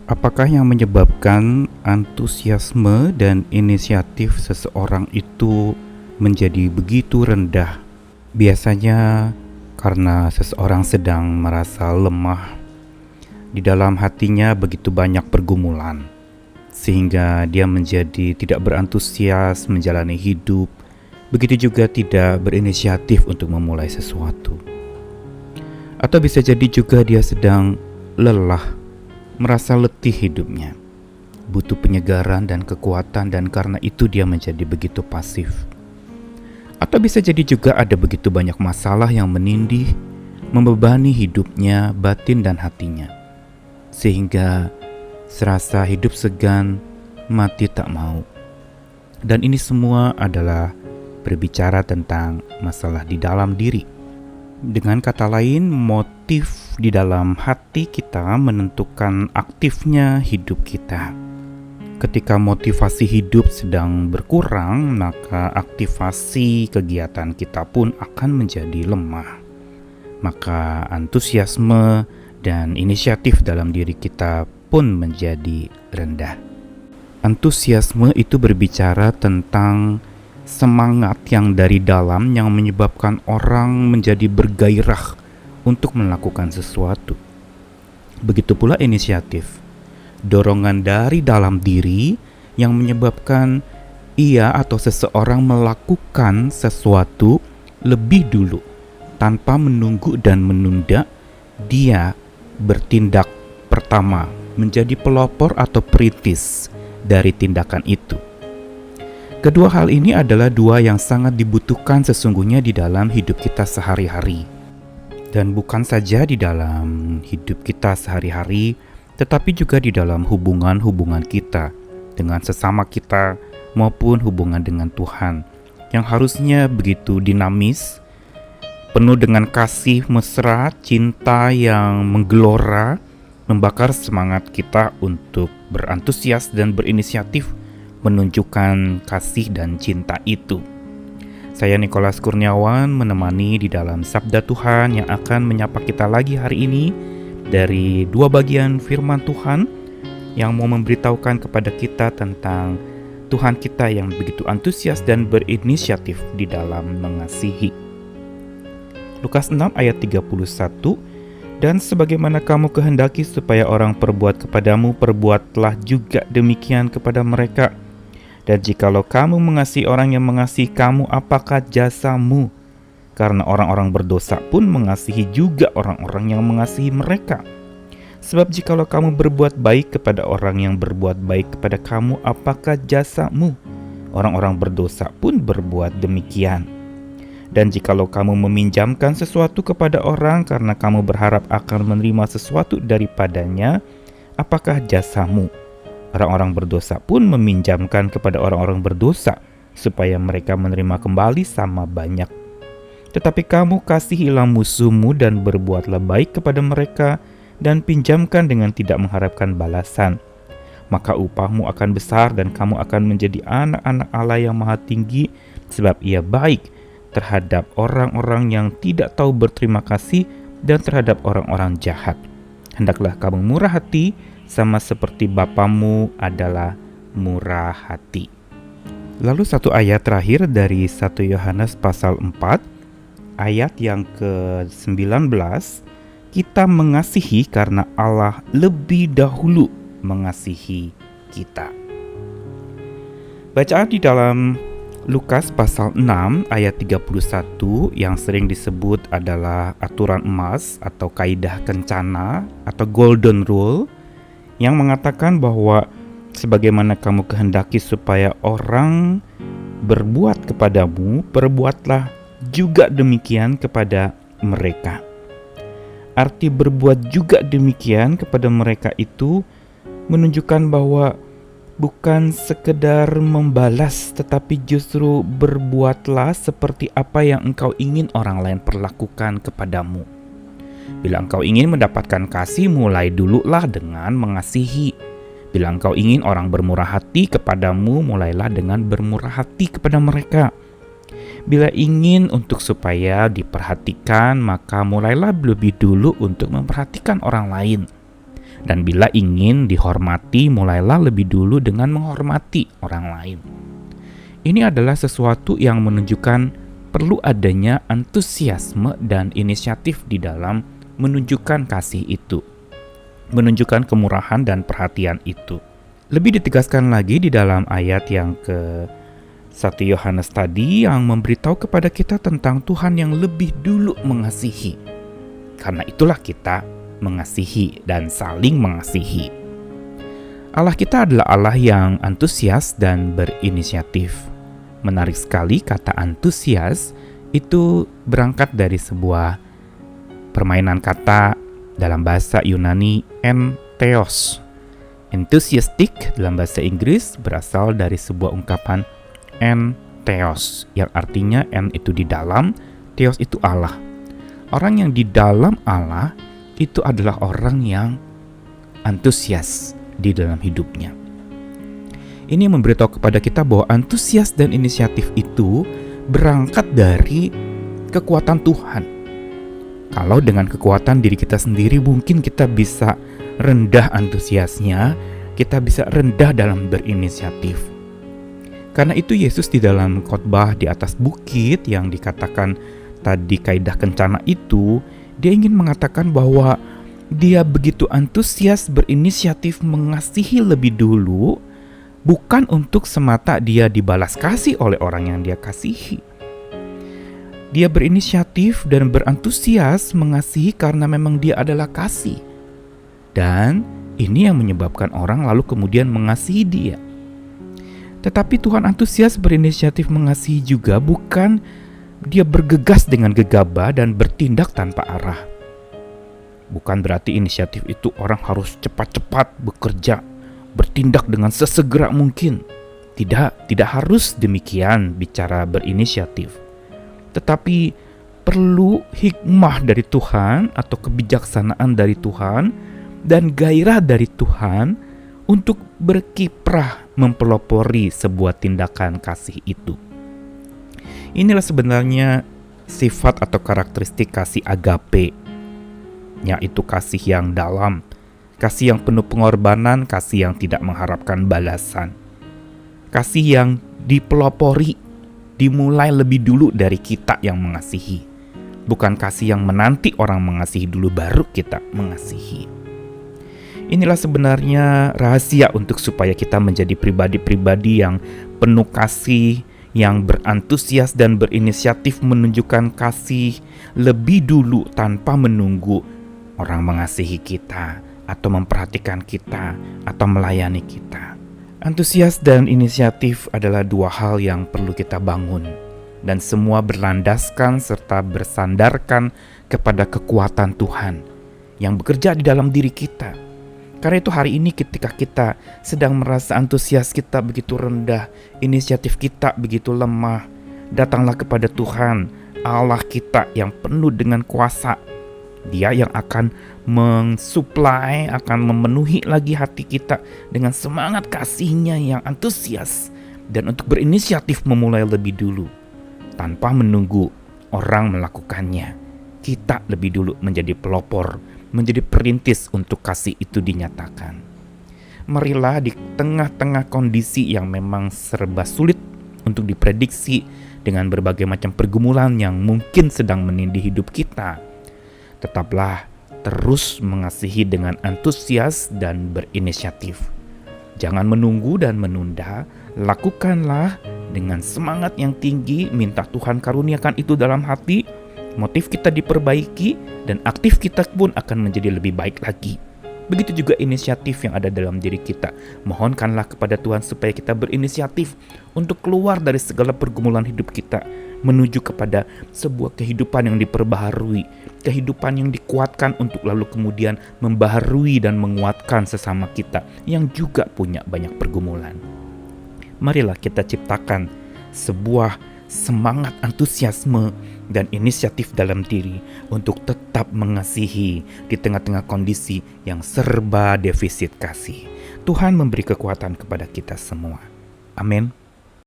Apakah yang menyebabkan antusiasme dan inisiatif seseorang itu menjadi begitu rendah? Biasanya karena seseorang sedang merasa lemah. Di dalam hatinya begitu banyak pergumulan, sehingga dia menjadi tidak berantusias menjalani hidup. Begitu juga tidak berinisiatif untuk memulai sesuatu. Atau bisa jadi juga dia sedang lelah, merasa letih hidupnya, butuh penyegaran dan kekuatan, dan karena itu dia menjadi begitu pasif. Atau bisa jadi juga ada begitu banyak masalah yang menindih, membebani hidupnya, batin dan hatinya, sehingga serasa hidup segan, mati tak mau. Dan ini semua adalah berbicara tentang masalah di dalam diri. Dengan kata lain, motif di dalam hati kita menentukan aktifnya hidup kita. Ketika motivasi hidup sedang berkurang, maka aktivasi kegiatan kita pun akan menjadi lemah. Maka antusiasme dan inisiatif dalam diri kita pun menjadi rendah. Antusiasme itu berbicara tentang semangat yang dari dalam yang menyebabkan orang menjadi bergairah untuk melakukan sesuatu. Begitu pula inisiatif, dorongan dari dalam diri yang menyebabkan ia atau seseorang melakukan sesuatu lebih dulu tanpa menunggu dan menunda. Dia bertindak pertama, menjadi pelopor atau perintis dari tindakan itu. Kedua hal ini adalah dua yang sangat dibutuhkan sesungguhnya di dalam hidup kita sehari-hari. Dan bukan saja di dalam hidup kita sehari-hari, tetapi juga di dalam hubungan-hubungan kita dengan sesama kita maupun hubungan dengan Tuhan, yang harusnya begitu dinamis, penuh dengan kasih mesra, cinta yang menggelora, membakar semangat kita untuk berantusias dan berinisiatif menunjukkan kasih dan cinta itu. Saya Nikolas Kurniawan menemani di dalam Sabda Tuhan yang akan menyapa kita lagi hari ini dari dua bagian firman Tuhan yang mau memberitahukan kepada kita tentang Tuhan kita yang begitu antusias dan berinisiatif di dalam mengasihi. Lukas 6 ayat 31, dan sebagaimana kamu kehendaki supaya orang perbuat kepadamu, perbuatlah juga demikian kepada mereka. Dan jikalau kamu mengasihi orang yang mengasihi kamu, apakah jasamu? Karena orang-orang berdosa pun mengasihi juga orang-orang yang mengasihi mereka. Sebab jikalau kamu berbuat baik kepada orang yang berbuat baik kepada kamu, apakah jasamu? Orang-orang berdosa pun berbuat demikian. Dan jikalau kamu meminjamkan sesuatu kepada orang karena kamu berharap akan menerima sesuatu daripadanya, apakah jasamu? Orang-orang berdosa pun meminjamkan kepada orang-orang berdosa supaya mereka menerima kembali sama banyak. Tetapi kamu kasihilah musuhmu dan berbuatlah baik kepada mereka dan pinjamkan dengan tidak mengharapkan balasan. Maka upahmu akan besar dan kamu akan menjadi anak-anak Allah yang Maha Tinggi, sebab Ia baik terhadap orang-orang yang tidak tahu berterima kasih dan terhadap orang-orang jahat. Hendaklah kamu murah hati, sama seperti Bapamu adalah murah hati. Lalu satu ayat terakhir dari 1 Yohanes pasal 4, ayat yang ke-19, kita mengasihi karena Allah lebih dahulu mengasihi kita. Bacaan di dalam Lukas pasal 6 ayat 31 yang sering disebut adalah aturan emas atau kaidah kencana atau golden rule, yang mengatakan bahwa sebagaimana kamu kehendaki supaya orang berbuat kepadamu, perbuatlah juga demikian kepada mereka. Arti berbuat juga demikian kepada mereka itu menunjukkan bahwa bukan sekedar membalas, tetapi justru berbuatlah seperti apa yang engkau ingin orang lain perlakukan kepadamu. Bila engkau ingin mendapatkan kasih, mulai dululah dengan mengasihi. Bila engkau ingin orang bermurah hati kepadamu, mulailah dengan bermurah hati kepada mereka. Bila ingin untuk supaya diperhatikan, maka mulailah lebih dulu untuk memperhatikan orang lain. Dan bila ingin dihormati, mulailah lebih dulu dengan menghormati orang lain. Ini adalah sesuatu yang menunjukkan perlu adanya antusiasme dan inisiatif di dalam menunjukkan kasih itu, menunjukkan kemurahan dan perhatian itu. Lebih ditegaskan lagi di dalam ayat yang ke 1 Yohanes tadi yang memberitahu kepada kita tentang Tuhan yang lebih dulu mengasihi. Karena itulah kita mengasihi dan saling mengasihi. Allah kita adalah Allah yang antusias dan berinisiatif. Menarik sekali, kata antusias itu berangkat dari sebuah permainan kata dalam bahasa Yunani entheos. Enthusiastic dalam bahasa Inggris berasal dari sebuah ungkapan entheos yang artinya en itu di dalam, theos itu Allah. Orang yang di dalam Allah itu adalah orang yang antusias di dalam hidupnya. Ini memberitahu kepada kita bahwa antusias dan inisiatif itu berangkat dari kekuatan Tuhan. Kalau dengan kekuatan diri kita sendiri mungkin kita bisa rendah antusiasnya, kita bisa rendah dalam berinisiatif. Karena itu Yesus di dalam khotbah di atas bukit yang dikatakan tadi kaidah kencana itu, dia ingin mengatakan bahwa dia begitu antusias berinisiatif mengasihi lebih dulu, bukan untuk semata dia dibalas kasih oleh orang yang dia kasihi. Dia berinisiatif dan berantusias mengasihi karena memang dia adalah kasih. Dan ini yang menyebabkan orang lalu kemudian mengasihi dia. Tetapi Tuhan antusias berinisiatif mengasihi juga bukan dia bergegas dengan gegabah dan bertindak tanpa arah. Bukan berarti inisiatif itu orang harus cepat-cepat bekerja, bertindak dengan sesegera mungkin. Tidak harus demikian bicara berinisiatif. Tetapi perlu hikmah dari Tuhan atau kebijaksanaan dari Tuhan dan gairah dari Tuhan untuk berkiprah mempelopori sebuah tindakan kasih itu. Inilah sebenarnya sifat atau karakteristik kasih agape, yaitu kasih yang dalam, kasih yang penuh pengorbanan, kasih yang tidak mengharapkan balasan, kasih yang dipelopori, dimulai lebih dulu dari kita yang mengasihi, bukan kasih yang menanti orang mengasihi dulu baru kita mengasihi. Inilah sebenarnya rahasia untuk supaya kita menjadi pribadi-pribadi yang penuh kasih, yang berantusias dan berinisiatif menunjukkan kasih lebih dulu tanpa menunggu orang mengasihi kita atau memperhatikan kita atau melayani kita. Antusias dan inisiatif adalah dua hal yang perlu kita bangun, dan semua berlandaskan serta bersandarkan kepada kekuatan Tuhan yang bekerja di dalam diri kita. Karena itu hari ini ketika kita sedang merasa antusias kita begitu rendah, inisiatif kita begitu lemah, datanglah kepada Tuhan, Allah kita yang penuh dengan kuasa. Dia yang akan mensuplai, akan memenuhi lagi hati kita dengan semangat kasih-Nya yang antusias dan untuk berinisiatif memulai lebih dulu tanpa menunggu orang melakukannya. Kita lebih dulu menjadi pelopor, menjadi perintis untuk kasih itu dinyatakan. Marilah di tengah-tengah kondisi yang memang serba sulit untuk diprediksi dengan berbagai macam pergumulan yang mungkin sedang menindih hidup kita, tetaplah terus mengasihi dengan antusias dan berinisiatif. Jangan menunggu dan menunda, lakukanlah dengan semangat yang tinggi, minta Tuhan karuniakan itu dalam hati, motif kita diperbaiki, dan aktif kita pun akan menjadi lebih baik lagi. Begitu juga inisiatif yang ada dalam diri kita. Mohonkanlah kepada Tuhan supaya kita berinisiatif untuk keluar dari segala pergumulan hidup kita, menuju kepada sebuah kehidupan yang diperbaharui, kehidupan yang dikuatkan untuk lalu kemudian membaharui dan menguatkan sesama kita yang juga punya banyak pergumulan. Marilah kita ciptakan sebuah semangat antusiasme dan inisiatif dalam diri untuk tetap mengasihi di tengah-tengah kondisi yang serba defisit kasih. Tuhan memberi kekuatan kepada kita semua. Amin.